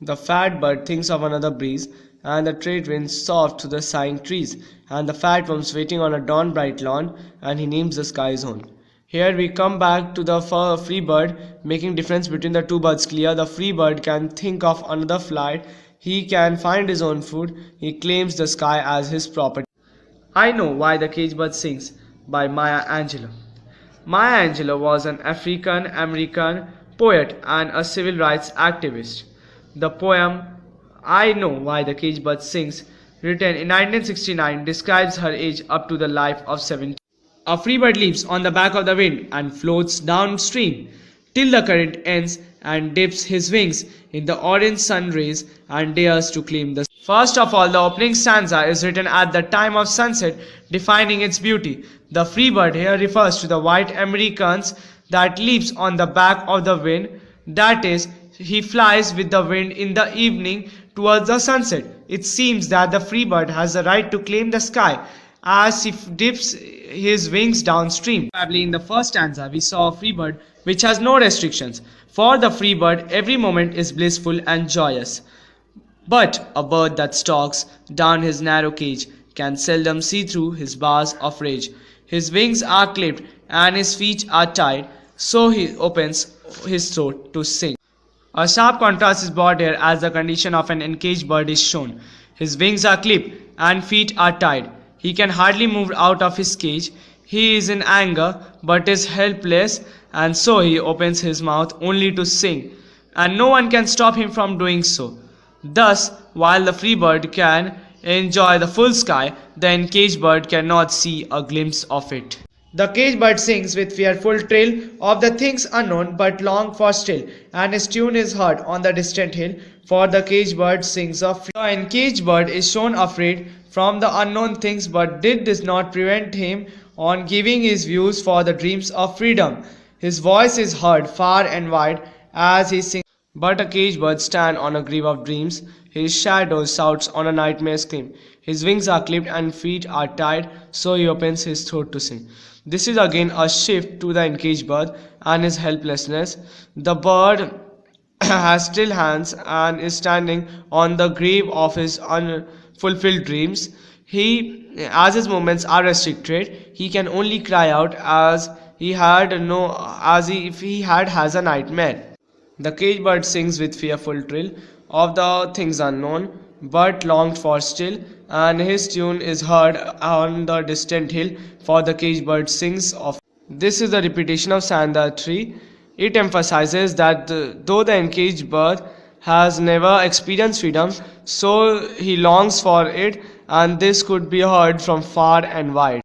The fat bird thinks of another breeze, and the trade winds soft to the sighing trees, and the fat worms waiting on a dawn bright lawn, and he names the sky zone. Here we come back to the free bird, making difference between the two birds clear. The free bird can think of another flight, he can find his own food, he claims the sky as his property. I Know Why the Cage Bird Sings by Maya Angelou. Maya Angelou was an African American poet and a civil rights activist. The poem I Know Why the Cage Bird Sings, written in 1969, describes her age up to the life of 70. A free bird leaps on the back of the wind and floats downstream till the current ends and dips his wings in the orange sun rays and dares to claim the. First of all, the opening stanza is written at the time of sunset, defining its beauty. The free bird here refers to the white Americans that leaps on the back of the wind, that is, he flies with the wind in the evening towards the sunset. It seems that the free bird has the right to claim the sky as he dips his wings downstream. Probably in the first stanza, we saw a free bird which has no restrictions. For the free bird, every moment is blissful and joyous. But a bird that stalks down his narrow cage can seldom see through his bars of rage. His wings are clipped and his feet are tied, so he opens his throat to sing. A sharp contrast is brought here as the condition of an encaged bird is shown. His wings are clipped and feet are tied. He can hardly move out of his cage. He is in anger but is helpless, and so he opens his mouth only to sing, and no one can stop him from doing so. Thus, while the free bird can enjoy the full sky, the encaged bird cannot see a glimpse of it. The caged bird sings with fearful trill of the things unknown but long for still, and his tune is heard on the distant hill, for the caged bird sings of freedom. The encaged bird is shown afraid from the unknown things, but this does not prevent him on giving his views for the dreams of freedom. His voice is heard far and wide as he sings. But a caged bird stands on a grave of dreams, his shadow shouts on a nightmare scream. His wings are clipped and feet are tied, so he opens his throat to sing. This is again a shift to the encaged bird and his helplessness. The bird has still hands and is standing on the grave of his unfulfilled dreams. As his movements are restricted, he can only cry out as if he has a nightmare. The caged bird sings with fearful trill of the things unknown, but longed for still, and his tune is heard on the distant hill, for the caged bird sings of. This is the repetition of stanza 3. It emphasizes that though the encaged bird has never experienced freedom, so he longs for it, and this could be heard from far and wide.